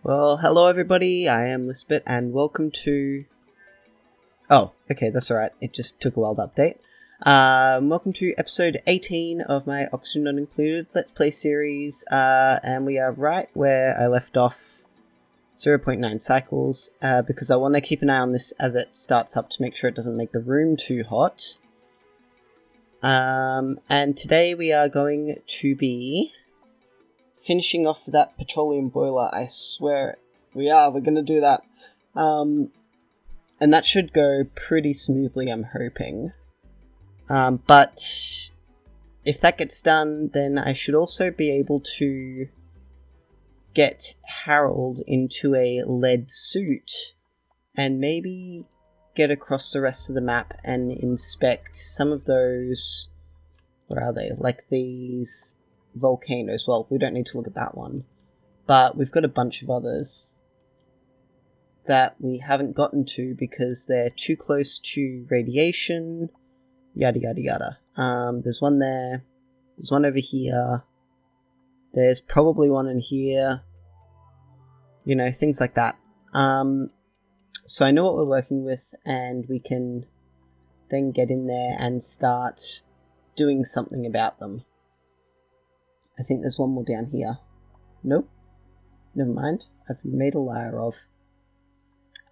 Well, hello everybody, I am Lisbeth and welcome to... Oh, okay, that's alright, it just took a while to update. Welcome to episode 18 of my Oxygen Not Included Let's Play series, and we are right where I left off, 0.9 cycles, because I want to keep an eye on this as it starts up to make sure it doesn't make the room too hot. And today we are going to be finishing off that petroleum boiler. I swear we're gonna do that. And that should go pretty smoothly, I'm hoping. But if that gets done, then I should also be able to get Harold into a lead suit and maybe get across the rest of the map and inspect some of those... Where are they? Like these volcanoes. Well, we don't need to look at that one, but we've got a bunch of others that we haven't gotten to because they're too close to radiation, yada yada yada. There's one there, there's one over here, there's probably one in here, you know, things like that. So I know what we're working with, and we can then get in there and start doing something about them. I think there's one more down here. Nope. Never mind. I've been made a liar of.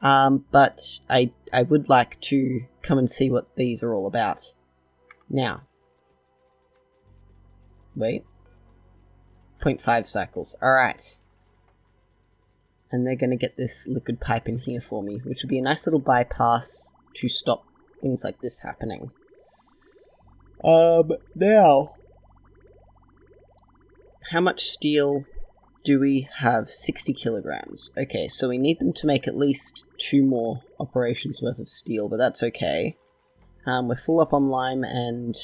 But I would like to come and see what these are all about. Now. Wait. 0.5 cycles. Alright. And they're going to get this liquid pipe in here for me, which would be a nice little bypass to stop things like this happening. Now... How much steel do we have? 60 kilograms. Okay, so we need them to make at least 2 more operations worth of steel, but that's okay. We're full up on lime and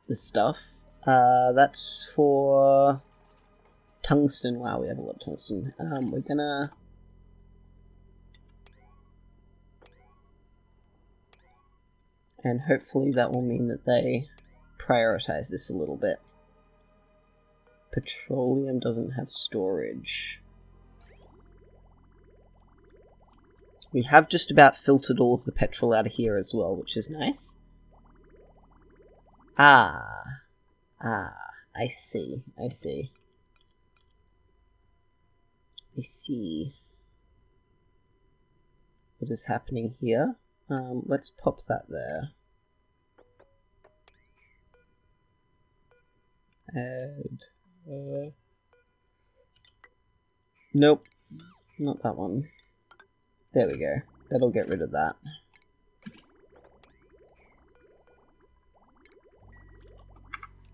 the stuff. That's for tungsten. Wow, we have a lot of tungsten. We're gonna... And hopefully that will mean that they prioritize this a little bit. Petroleum doesn't have storage. We have just about filtered all of the petrol out of here as well, which is nice. I see. What is happening here? Let's pop that there. Add, nope, not that one. There we go. That'll get rid of that.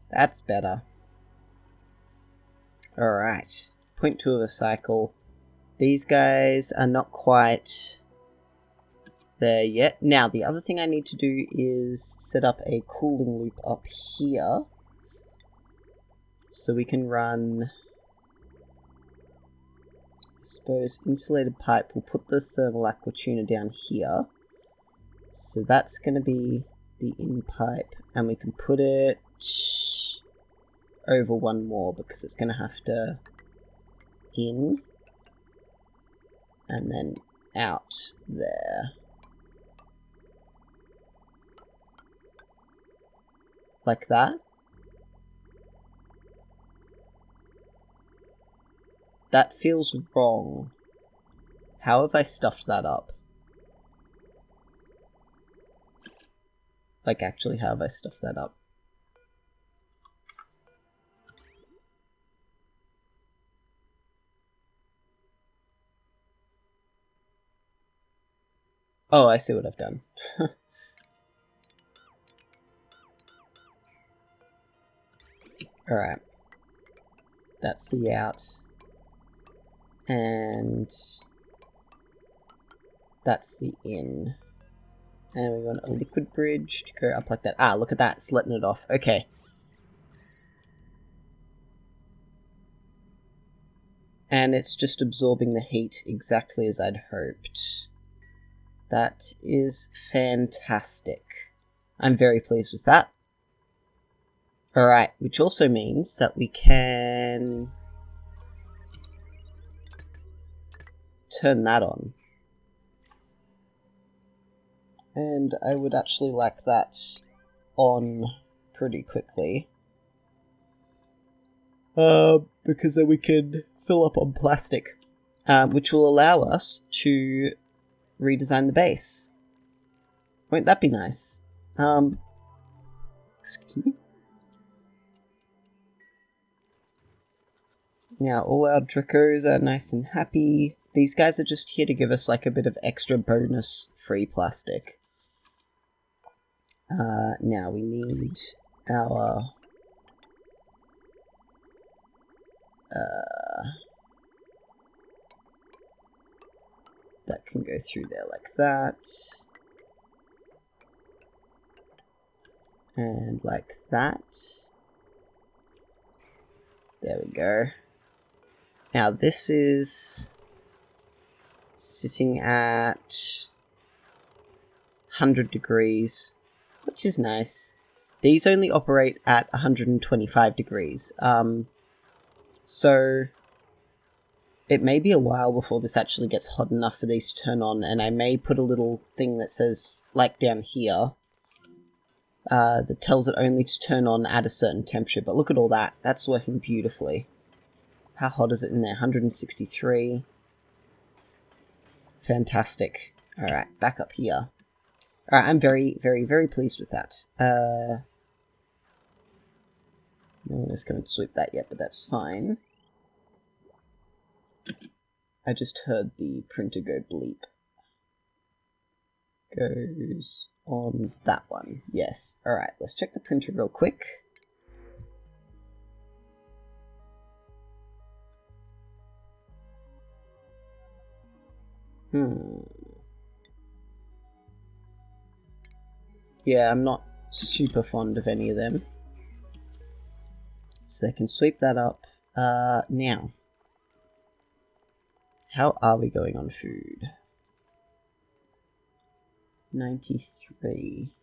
That's better. Alright. 0.2 of a cycle. These guys are not quite there yet. Now, the other thing I need to do is set up a cooling loop up here. So we can run, I suppose, insulated pipe. We'll put the thermal aqua tuner down here. So that's going to be the in pipe. And we can put it over one more because it's going to have to in and then out there. Like that. That feels wrong. How have I stuffed that up? Like, actually, how have I stuffed that up? Oh, I see what I've done. Alright. That's the out. And that's the in. And we want a liquid bridge to go up like that. Ah, look at that. It's letting it off. Okay. And it's just absorbing the heat exactly as I'd hoped. That is fantastic. I'm very pleased with that. Alright, which also means that we can then turn that on. And I would actually like that on pretty quickly. Because then we can fill up on plastic, which will allow us to redesign the base. Won't that be nice? Excuse me. Now all our Dracos are nice and happy. These guys are just here to give us like a bit of extra bonus free plastic. Now we need our that can go through there like that. And like that. There we go. Now this is sitting at 100 degrees, which is nice. These only operate at 125 degrees. So it may be a while before this actually gets hot enough for these to turn on, and I may put a little thing that says, like down here, that tells it only to turn on at a certain temperature. But look at all that. That's working beautifully. How hot is it in there? 163. Fantastic. Alright, back up here. Alright, I'm very, very, very pleased with that. No one is going to sweep that yet, but that's fine. I just heard the printer go bleep. Goes on that one. Yes. Alright, let's check the printer real quick. Yeah, I'm not super fond of any of them. So they can sweep that up. Now. How are we going on food? 93.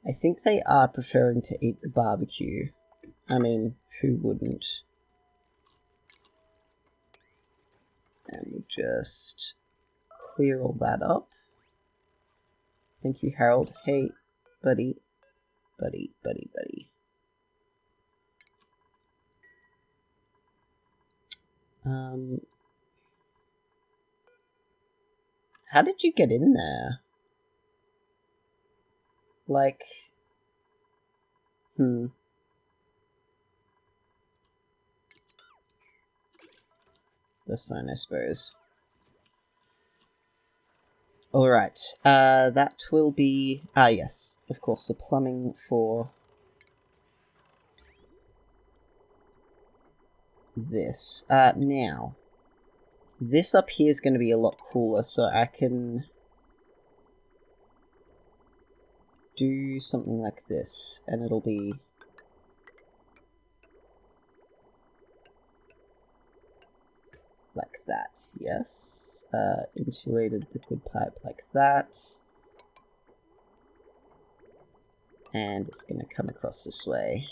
I think they are preferring to eat the barbecue. I mean, who wouldn't? And we'll just clear all that up. Thank you, Harold. Hey, buddy. Buddy. How did you get in there? Like... That's fine, I suppose. Alright, that will be... yes, of course, the plumbing for this. Now, this up here is going to be a lot cooler, so I can do something like this, and it'll be... like that, yes. Insulated liquid pipe like that. And it's going to come across this way.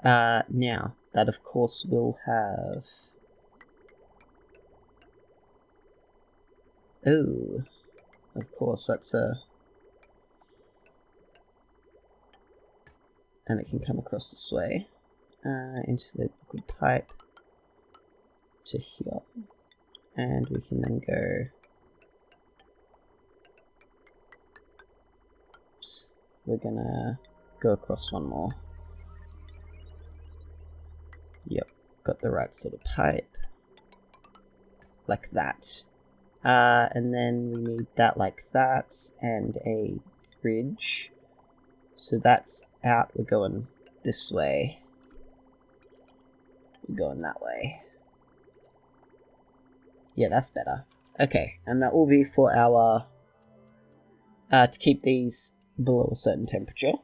Now, that of course will have... Oh, of course, that's a... And it can come across this way. Insulated liquid pipe to here, and we can then go. Oops, we're gonna go across one more. Yep, got the right sort of pipe, like that. And then we need that like that, and a bridge. So that's out. We're going this way. We're going that way. Yeah, that's better. Okay, and that will be for our... to keep these below a certain temperature.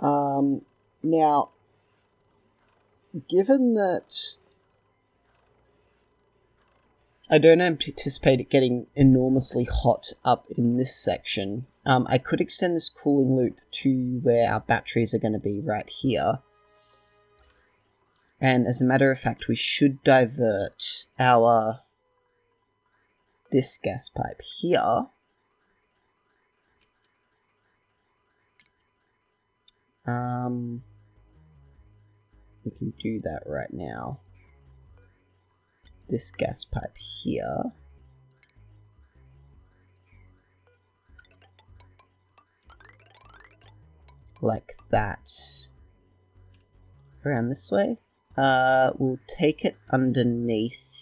Now, given that I don't anticipate it getting enormously hot up in this section, I could extend this cooling loop to where our batteries are going to be right here. And as a matter of fact, we should divert this gas pipe here. We can do that right now. This gas pipe here. Like that. Around this way. We'll take it underneath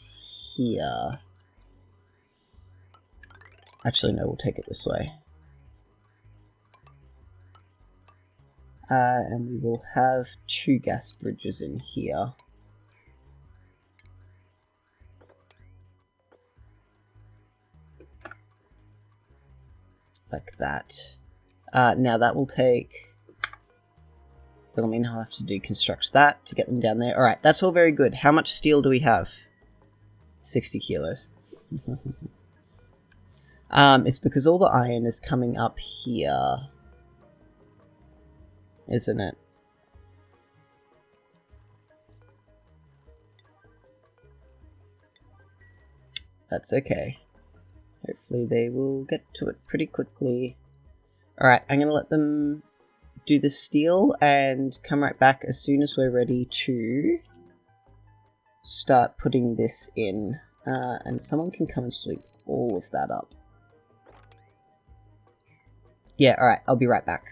here. Actually, no, we'll take it this way. And we will have 2 gas bridges in here. Like that. Now that will take... That'll mean I'll have to deconstruct that to get them down there. Alright, that's all very good. How much steel do we have? 60 kilos. It's because all the iron is coming up here. Isn't it? That's okay. Hopefully they will get to it pretty quickly. Alright, I'm going to let them do the steel and come right back as soon as we're ready to start putting this in. And someone can come and sweep all of that up. Yeah, alright, I'll be right back.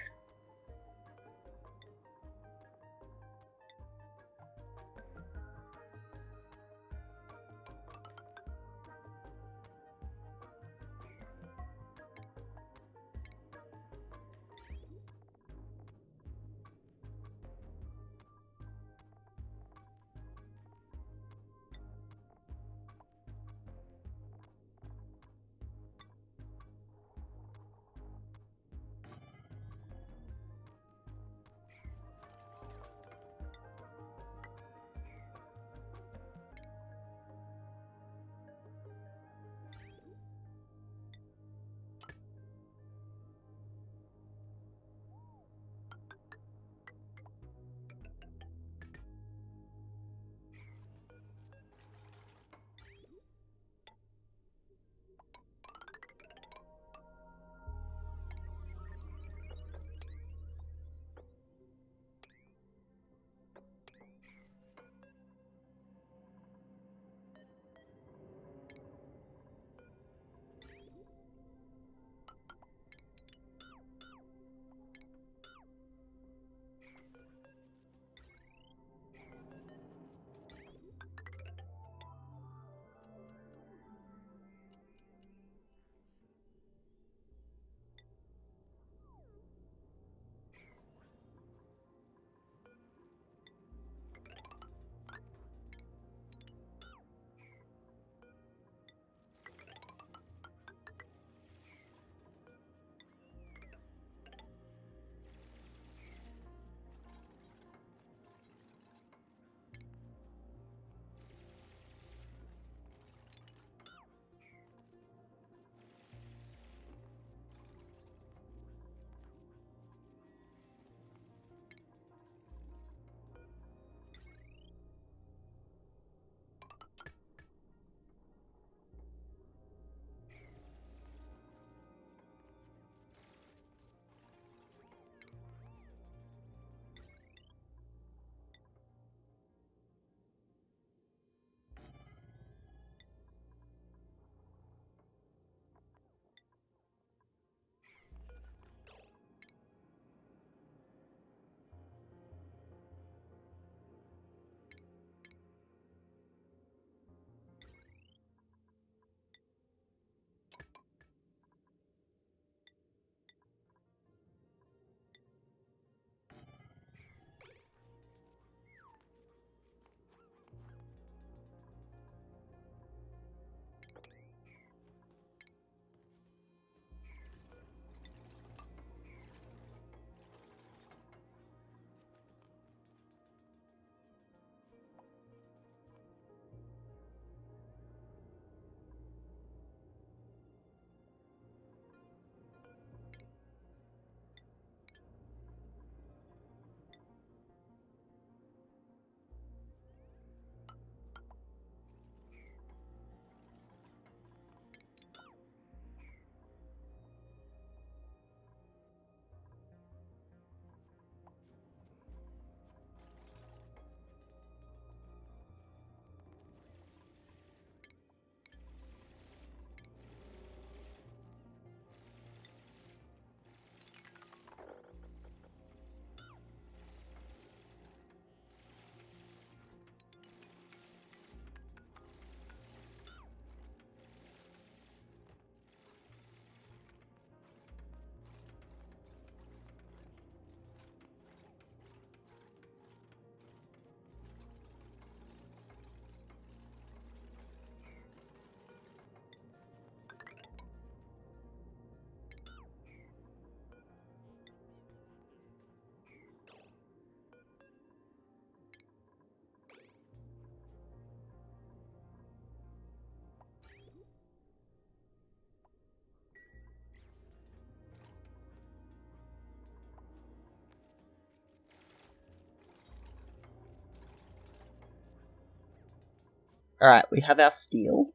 Alright, we have our steel.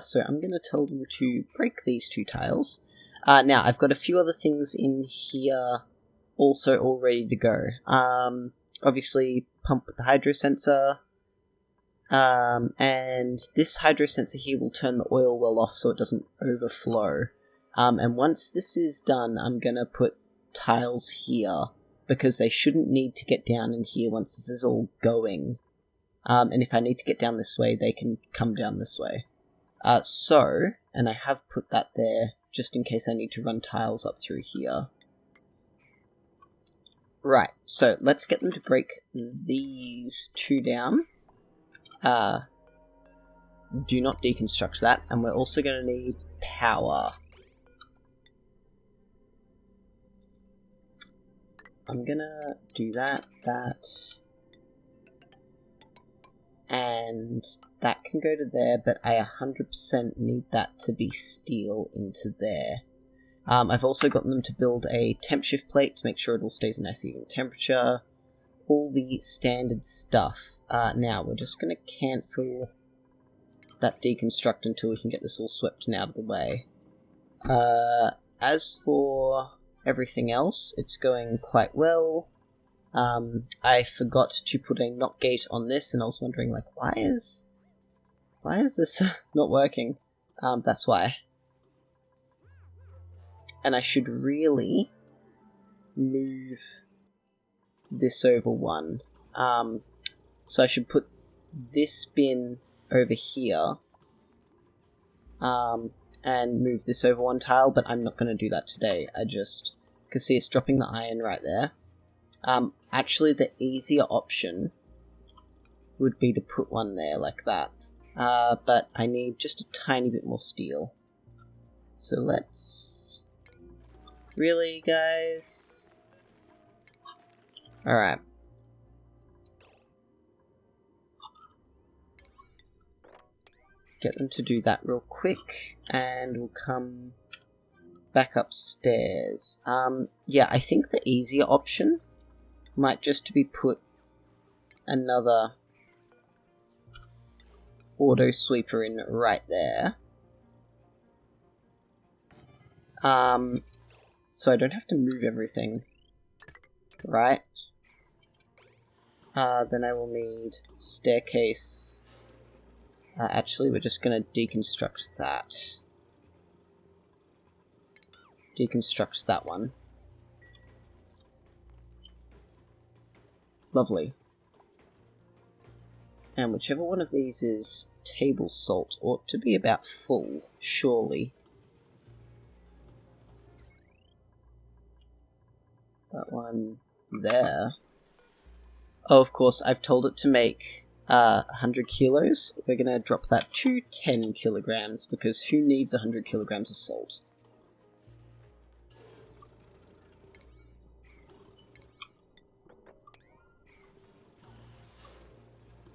So I'm going to tell them to break these 2 tiles. Now, I've got a few other things in here also all ready to go. Obviously, pump with the hydro sensor. And this hydro sensor here will turn the oil well off so it doesn't overflow. And once this is done, I'm going to put tiles here, because they shouldn't need to get down in here once this is all going. And if I need to get down this way, they can come down this way. And I have put that there, just in case I need to run tiles up through here. Right, so let's get them to break these 2 down. Do not deconstruct that, and we're also going to need power. I'm gonna do that, and that can go to there, but I 100% need that to be steel into there. I've also gotten them to build a temp shift plate to make sure it all stays a nice even temperature. All the standard stuff. Now, we're just going to cancel that deconstruct until we can get this all swept and out of the way. As for everything else, it's going quite well. I forgot to put a knock gate on this, and I was wondering, like, why is this not working? That's why. And I should really move this over 1. So I should put this bin over here, and move this over 1 tile, but I'm not going to do that today. Because see, it's dropping the iron right there. Actually, the easier option would be to put one there like that. But I need just a tiny bit more steel. So let's... Really, guys? Alright. Get them to do that real quick, and we'll come back upstairs. Yeah, I think the easier option might just to be put another auto sweeper in right there. So I don't have to move everything, right? Then I will need staircase. Actually, we're just going to deconstruct that. Deconstruct that one. Lovely. And whichever one of these is table salt ought to be about full, surely. That one there. Oh, of course, I've told it to make 100 kilos. We're going to drop that to 10 kilograms, because who needs 100 kilograms of salt?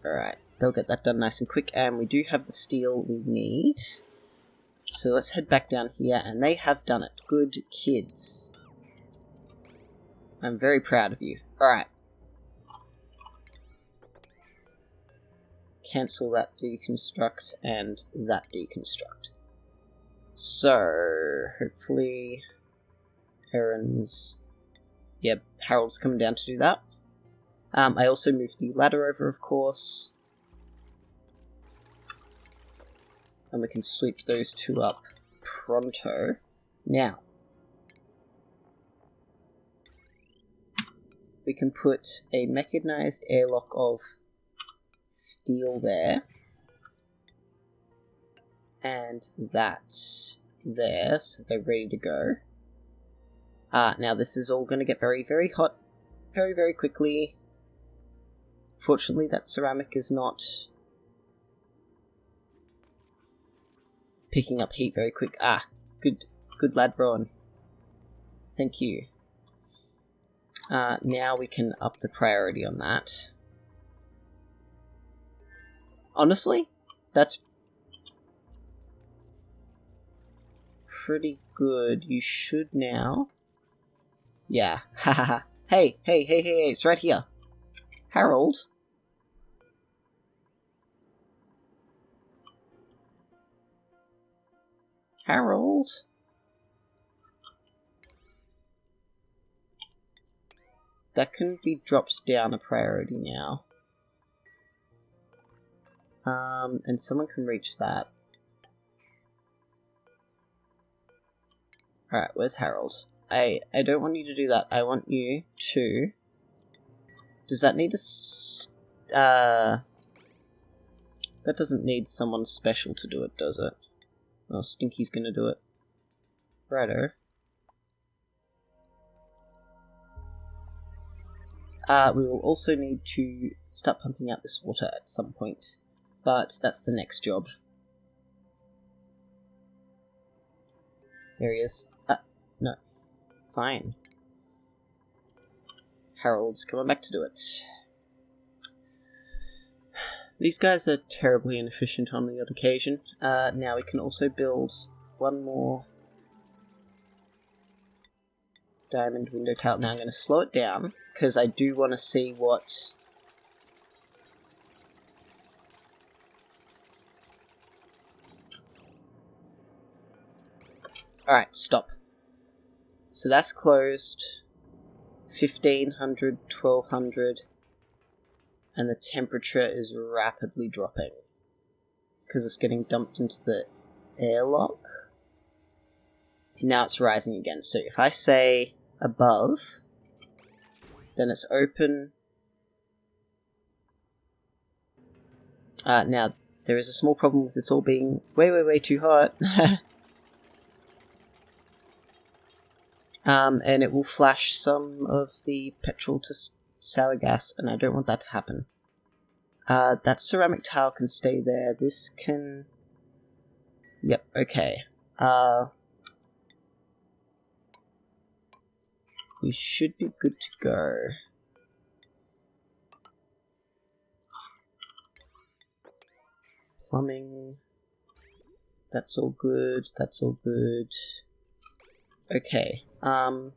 Alright, they'll get that done nice and quick, and we do have the steel we need. So let's head back down here, and they have done it. Good kids. I'm very proud of you. Alright. Cancel that deconstruct and that deconstruct. So, hopefully Aaron's... Yep, Harold's coming down to do that. I also moved the ladder over, of course. And we can sweep those 2 up pronto. Now, we can put a mechanized airlock of steel there. And that there, so they're ready to go. Now this is all going to get very, very hot very, very quickly. Fortunately, that ceramic is not picking up heat very quick. Good lad, Rowan. Thank you. Now we can up the priority on that. Honestly, that's pretty good. You should now... Yeah, hahaha. Hey, it's right here. Harold? Harold? That can be dropped down a priority now. And someone can reach that. Alright, where's Harold? I don't want you to do that. I want you to... Does that need a... That doesn't need someone special to do it, does it? Oh, Stinky's gonna do it. Righto. We will also need to start pumping out this water at some point. But that's the next job. There he is. No. Fine. Harold's coming back to do it. These guys are terribly inefficient on the odd occasion. Now we can also build one more diamond window tile. Now I'm going to slow it down, because I do want to see what... Alright, stop. So that's closed. 1500, 1200. And the temperature is rapidly dropping. Because it's getting dumped into the airlock. Now it's rising again. So if I say above, then it's open. Now, there is a small problem with this all being way too hot. And it will flash some of the petrol to sour gas, and I don't want that to happen. That ceramic tile can stay there. This can... Yep, okay. We should be good to go. Plumbing. That's all good, that's all good. Okay, so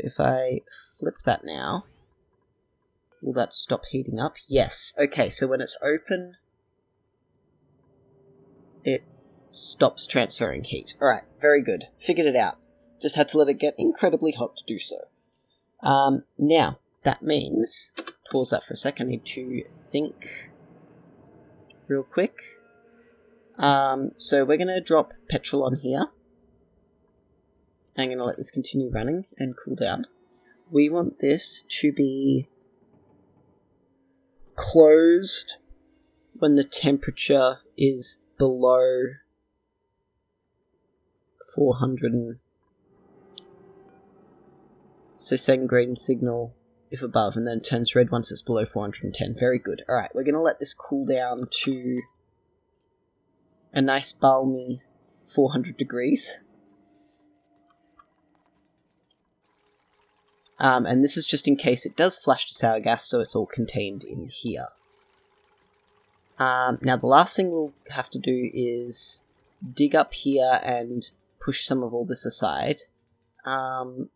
if I flip that now, will that stop heating up? Yes. Okay, so when it's open, it stops transferring heat. Alright, very good. Figured it out. Just had to let it get incredibly hot to do so. Now, that means... Pause that for a sec, I need to think real quick. So we're going to drop petrol on here. I'm going to let this continue running and cool down. We want this to be closed when the temperature is below 400 so send green signal if above, and then it turns red once it's below 410. Very good. Alright, we're going to let this cool down to a nice balmy 400 degrees. And this is just in case it does flash to sour gas, so it's all contained in here. Now the last thing we'll have to do is dig up here and push some of all this aside,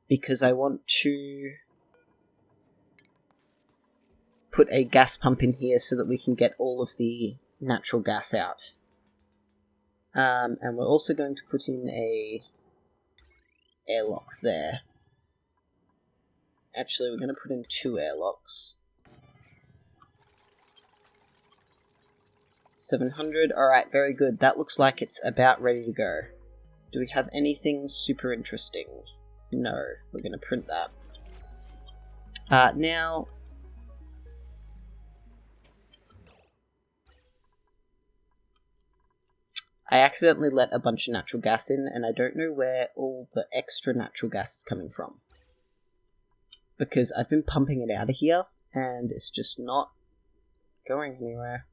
because I want to put a gas pump in here so that we can get all of the natural gas out. And we're also going to put in a airlock there. Actually, we're going to put in 2 airlocks. 700. Alright, very good. That looks like it's about ready to go. Do we have anything super interesting? No. We're going to print that. Now... I accidentally let a bunch of natural gas in, and I don't know where all the extra natural gas is coming from. Because I've been pumping it out of here, and it's just not going anywhere.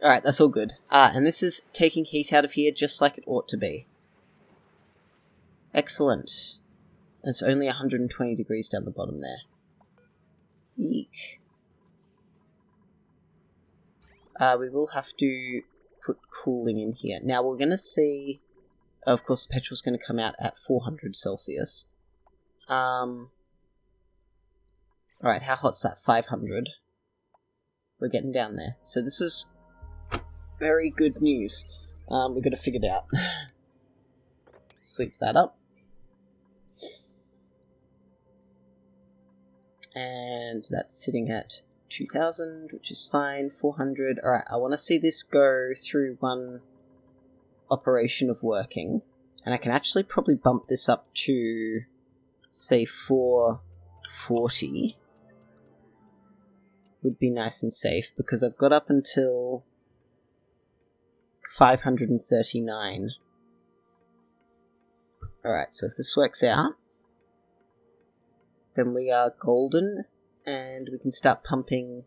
Alright, that's all good. And this is taking heat out of here just like it ought to be. Excellent. And it's only 120 degrees down the bottom there. Eek. We will have to put cooling in here. Now we're going to see... Of course, the petrol's going to come out at 400 Celsius. Alright, how hot's that? 500. We're getting down there. So this is very good news. We've got to figure it out. Sweep that up. And that's sitting at 2,000, which is fine. 400. Alright, I want to see this go through one operation of working. And I can actually probably bump this up to, say, 440. Would be nice and safe, because I've got up until 539. Alright, so if this works out, then we are golden, and we can start pumping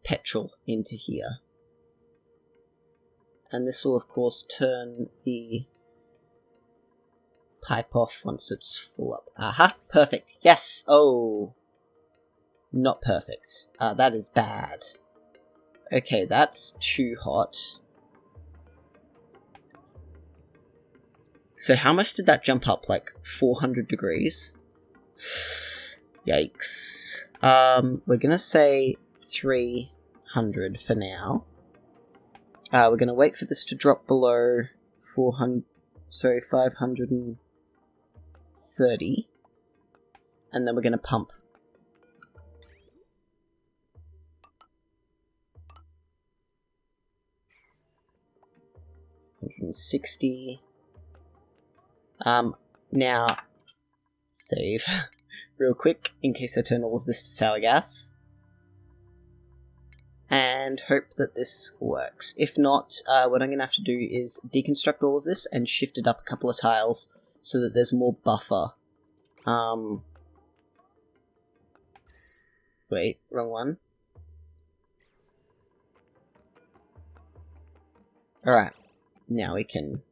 petrol into here. And this will, of course, turn the pipe off once it's full up. Aha! Perfect! Yes! Oh! Not perfect. That is bad. Okay, that's too hot. So how much did that jump up? Like 400 degrees? Yikes. We're gonna say 300 for now. We're gonna wait for this to drop below 530. And then we're gonna pump. 160. Now, save real quick in case I turn all of this to sour gas. And hope that this works. If not, what I'm going to have to do is deconstruct all of this and shift it up a couple of tiles so that there's more buffer. Wait, wrong one. Alright, now we can...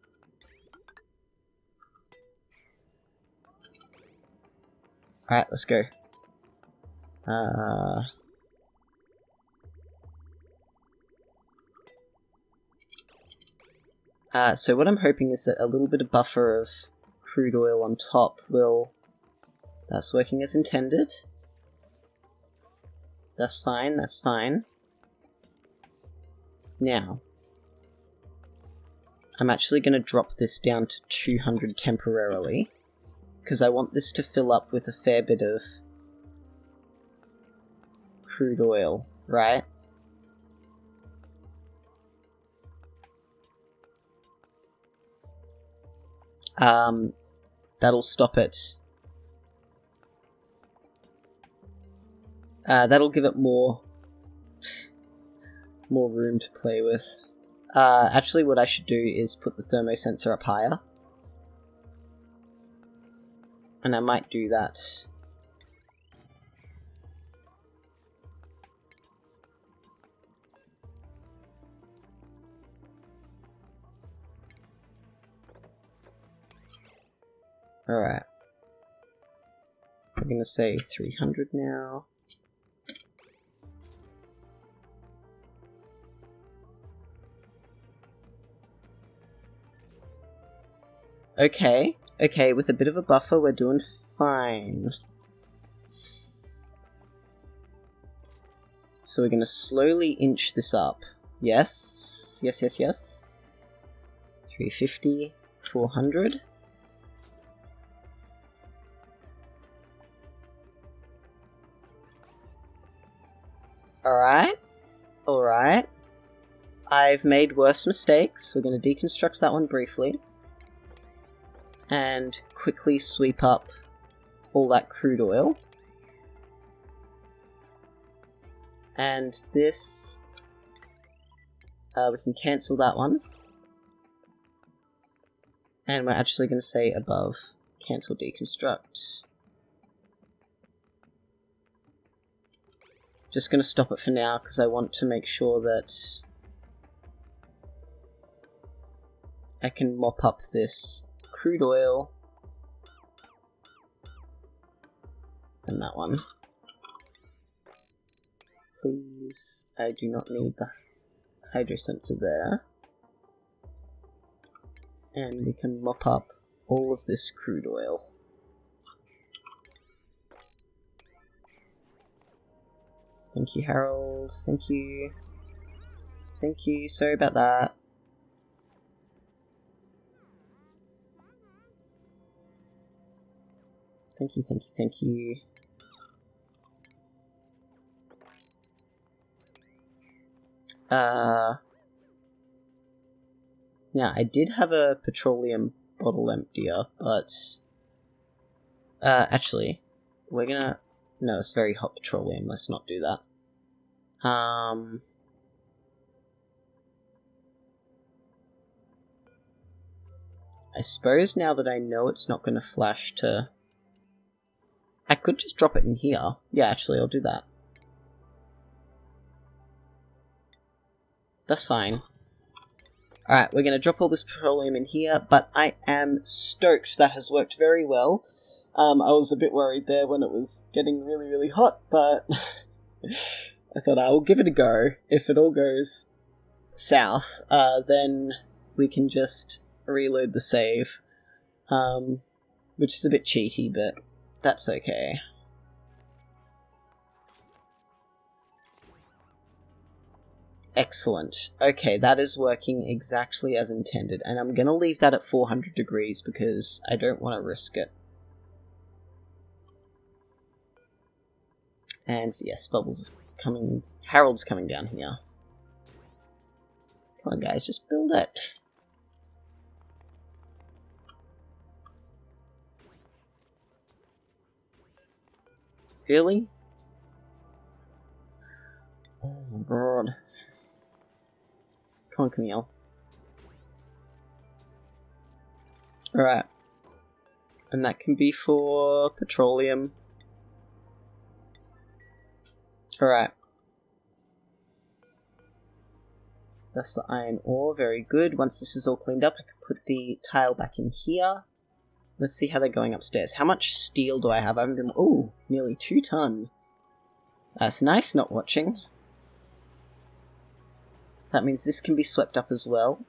Alright, let's go. So what I'm hoping is that a little bit of buffer of crude oil on top will... That's working as intended. That's fine, that's fine. Now, I'm actually going to drop this down to 200 temporarily, because I want this to fill up with a fair bit of crude oil, right? That'll stop it. That'll give it more room to play with. Actually, what I should do is put the thermosensor up higher. And I might do that. Alright. I'm gonna say 300 now. Okay, with a bit of a buffer, we're doing fine. So we're going to slowly inch this up. Yes. 350, 400. Alright. I've made worse mistakes. We're going to deconstruct that one briefly. And quickly sweep up all that crude oil. And this... we can cancel that one. And we're actually going to say above, cancel deconstruct. Just going to stop it for now, because I want to make sure that I can mop up this crude oil. And that one. Please, I do not need the hydro sensor there. And we can mop up all of this crude oil. . Thank you, Harold. Thank you. Thank you. Sorry about that. Thank you, thank you, thank you. Now, I did have a petroleum bottle emptier, but... actually, we're gonna... No, it's very hot petroleum, let's not do that. I suppose now that I know it's not gonna flash to... I could just drop it in here. Yeah, actually, I'll do that. That's fine. Alright, we're going to drop all this petroleum in here, but I am stoked. That has worked very well. I was a bit worried there when it was getting really, really hot, but I thought I will give it a go. If it all goes south, then we can just reload the save, which is a bit cheaty, but that's okay. Excellent. Okay, that is working exactly as intended, and I'm going to leave that at 400 degrees because I don't want to risk it. And yes, Bubbles is coming... Harold's coming down here. Come on, guys, just build it. Really? Oh my god. Come on, Camille. Alright. And that can be for petroleum. Alright. That's the iron ore, very good. Once this is all cleaned up, I can put the tile back in here. Let's see how they're going upstairs. How much steel do I have? I haven't been... Oh, nearly 2 ton. That's nice not watching. That means this can be swept up as well.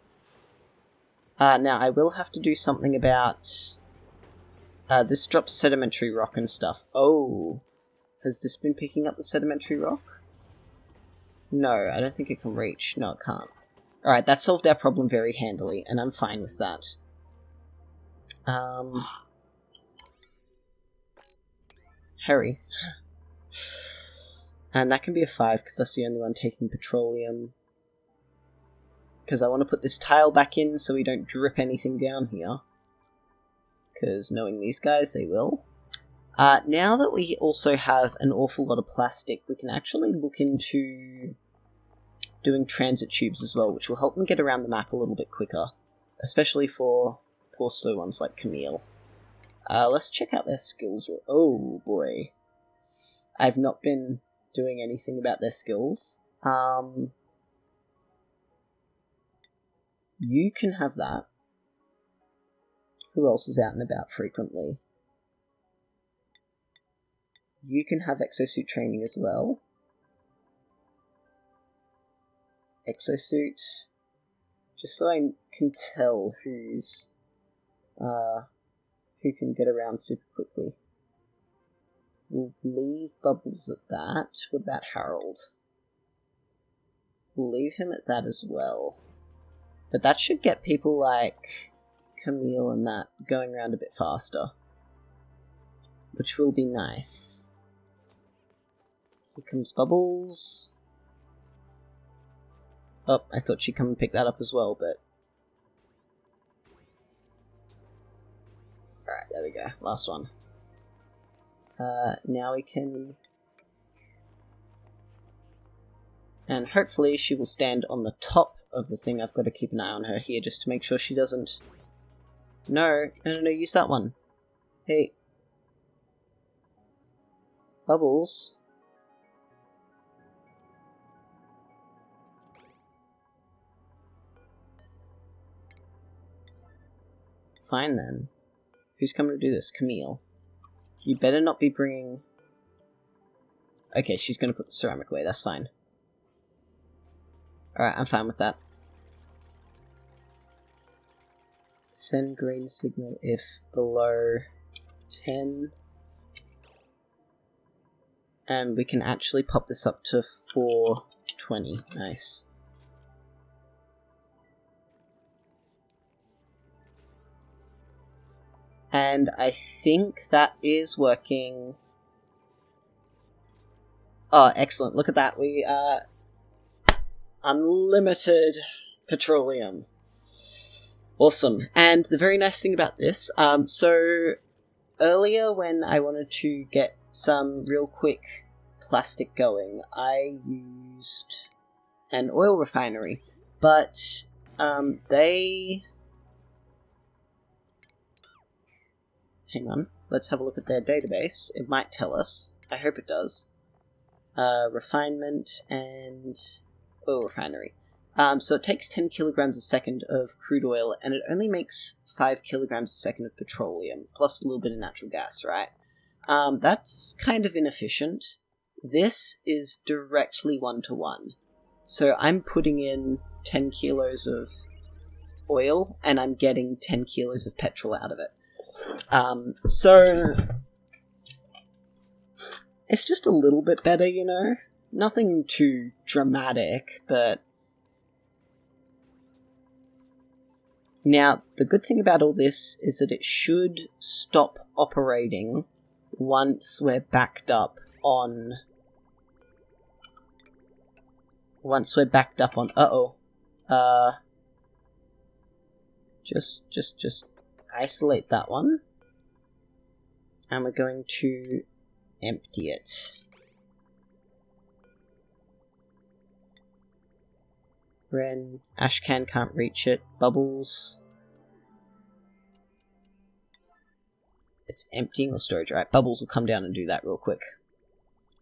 Now, I will have to do something about... this drops sedimentary rock and stuff. Oh! Has this been picking up the sedimentary rock? No, I don't think it can reach. No, it can't. Alright, that solved our problem very handily, and I'm fine with that. Hurry. And that can be a 5, because that's the only one taking petroleum. Because I want to put this tile back in so we don't drip anything down here. Because knowing these guys, they will. Now that we also have an awful lot of plastic, we can actually look into doing transit tubes as well, which will help them get around the map a little bit quicker. Especially for poor slow ones like Camille. Let's check out their skills. Oh boy. I've not been doing anything about their skills. You can have that. Who else is out and about frequently? You can have exosuit training as well. Exosuit. Just so I can tell who's... who can get around super quickly. We'll leave Bubbles at that. What about Harold? We'll leave him at that as well. But that should get people like Camille and that going around a bit faster. Which will be nice. Here comes Bubbles. Oh, I thought she'd come and pick that up as well, but... Alright, there we go. Last one. Now we can... And hopefully she will stand on the top of the thing. I've got to keep an eye on her here just to make sure she doesn't... No, use that one. Hey. Bubbles. Fine then. Who's coming to do this? Camille. You better not be bringing... Okay, she's going to put the ceramic away, that's fine. Alright, I'm fine with that. Send green signal if below 10. And we can actually pop this up to 420. Nice. And I think that is working. Oh, excellent. Look at that. We are unlimited petroleum. Awesome. And the very nice thing about this, so earlier when I wanted to get some real quick plastic going, I used an oil refinery, but they... Hang on, let's have a look at their database. It might tell us. I hope it does. Refinement and oil refinery. So it takes 10 kilograms a second of crude oil, and it only makes 5 kilograms a second of petroleum, plus a little bit of natural gas, right? That's kind of inefficient. This is directly 1-to-1. So I'm putting in 10 kilos of oil, and I'm getting 10 kilos of petrol out of it. So it's just a little bit better, you know? Nothing too dramatic, but... Now, the good thing about all this is that it should stop operating once we're backed up on... Just isolate that one. And we're going to empty it. Ren, Ashcan can't reach it. Bubbles. It's emptying or storage. Right, Bubbles will come down and do that real quick.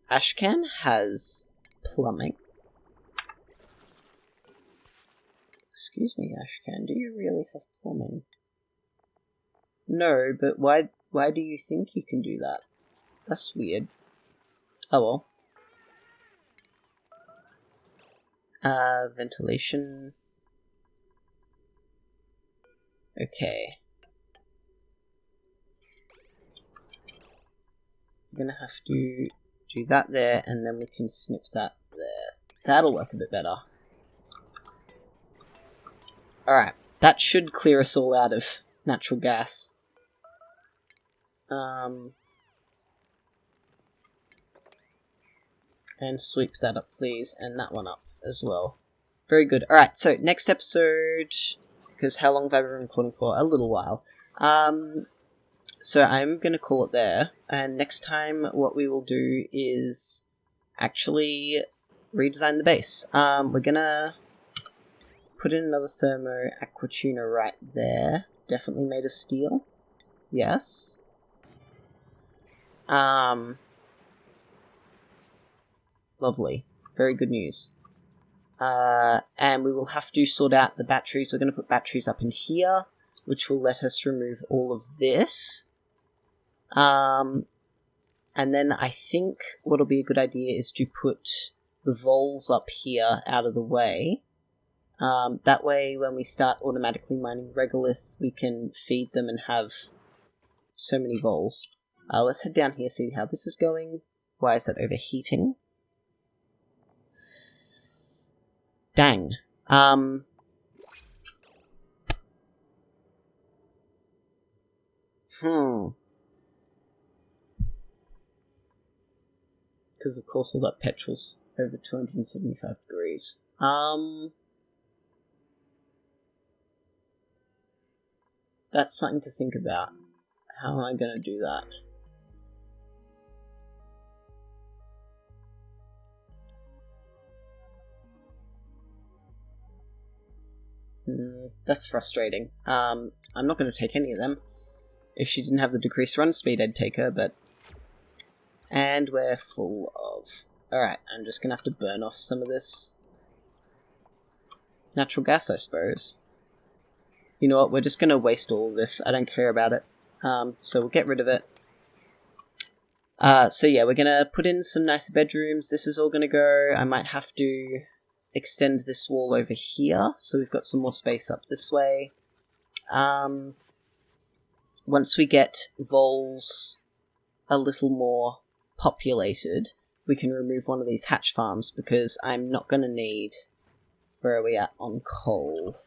Ashcan has plumbing. Excuse me, Ashcan, do you really have plumbing? No, but why do you think you can do that? That's weird. Oh well. Ventilation. Okay. I'm gonna have to do that there, and then we can snip that there. That'll work a bit better. Alright, that should clear us all out of natural gas. And sweep that up, please, and that one up as well. Very good. Alright, so next episode, because how long have I been recording for? A little while. So I'm going to call it there, and next time what we will do is actually redesign the base. We're going to put in another thermo aqua tuner right there. Definitely made of steel. Yes. Lovely. Very good news. And we will have to sort out the batteries. We're going to put batteries up in here, which will let us remove all of this. And then I think what'll be a good idea is to put the vols up here out of the way. That way, when we start automatically mining regolith, we can feed them and have so many vols. Let's head down here, see how this is going. Why is that overheating? Dang. Because of course all that petrol's over 275 degrees. That's something to think about. How am I going to do that? That's frustrating. I'm not going to take any of them. If she didn't have the decreased run speed, I'd take her, but... And we're full of... Alright, I'm just going to have to burn off some of this natural gas, I suppose. You know what, we're just going to waste all of this. I don't care about it. So we'll get rid of it. So yeah, we're going to put in some nicer bedrooms. This is all going to go. I might have to extend this wall over here, so we've got some more space up this way. Once we get vols a little more populated, we can remove one of these hatch farms, because I'm not going to need... Where are we at on coal?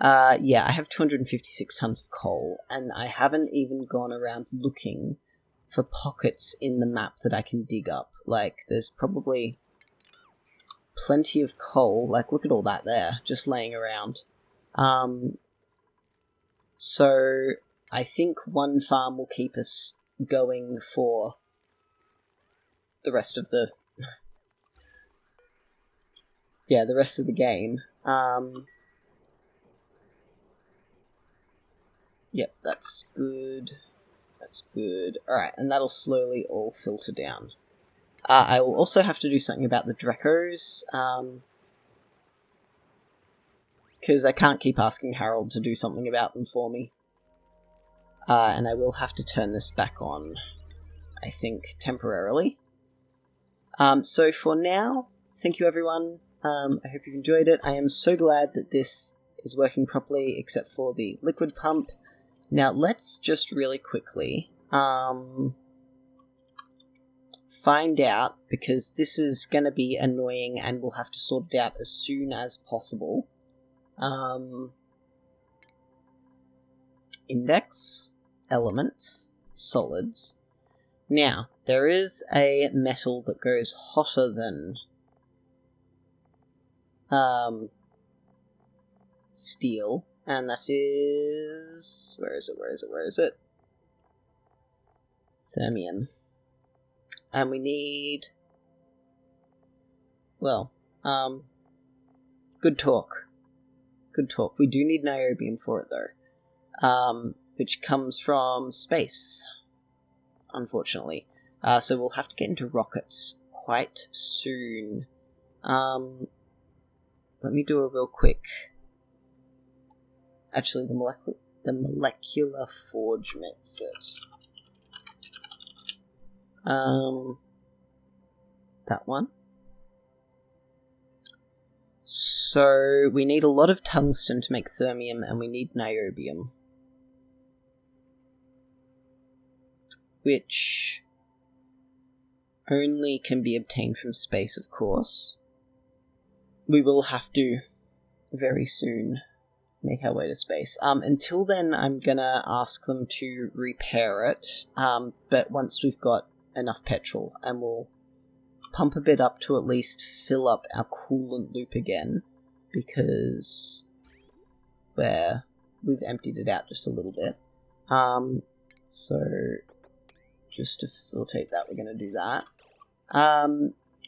Yeah, I have 256 tons of coal, and I haven't even gone around looking for pockets in the map that I can dig up. Like, there's probably plenty of coal. Like, look at all that there, just laying around. So I think one farm will keep us going for the rest of the... yeah, the rest of the game. Yep, that's good. That's good. Alright, and that'll slowly all filter down. I will also have to do something about the Drecos, because I can't keep asking Harold to do something about them for me. And I will have to turn this back on, I think, temporarily. So for now, thank you everyone. I hope you've enjoyed it. I am so glad that this is working properly, except for the liquid pump. Now, let's just really quickly find out, because this is going to be annoying and we'll have to sort it out as soon as possible. Index, elements, solids. Now, there is a metal that goes hotter than steel. And that is... Where is it? Thermium. And we need... Well, good talk. Good talk. We do need niobium for it, though. Which comes from space, unfortunately. So we'll have to get into rockets quite soon. Let me do a real quick... Actually, the molecular forge makes it. That one. So, we need a lot of tungsten to make thermium, and we need niobium. Which only can be obtained from space, of course. We will have to, very soon, make our way to space. Until then, I'm gonna ask them to repair it, but once we've got enough petrol, and we'll pump a bit up to at least fill up our coolant loop again, because we've emptied it out just a little bit. So just to facilitate that, we're gonna do that.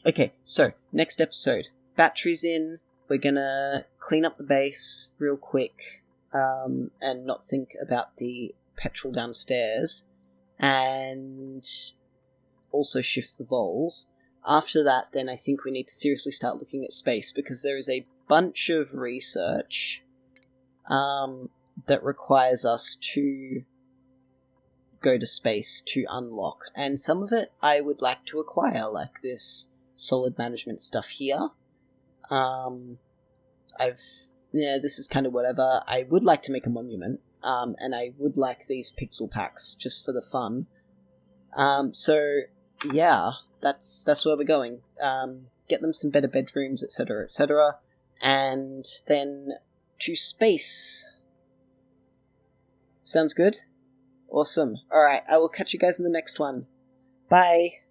Okay, so next episode, batteries in. We're gonna clean up the base real quick, and not think about the petrol downstairs, and also shift the vols. After that, then I think we need to seriously start looking at space, because there is a bunch of research that requires us to go to space to unlock, and some of it I would like to acquire, like this solid management stuff here. This is kind of whatever. I would like to make a monument, and I would like these pixel packs just for the fun. So yeah, that's where we're going. Get them some better bedrooms, etc., etc., and then to space. Sounds good? Awesome. Alright, I will catch you guys in the next one. Bye!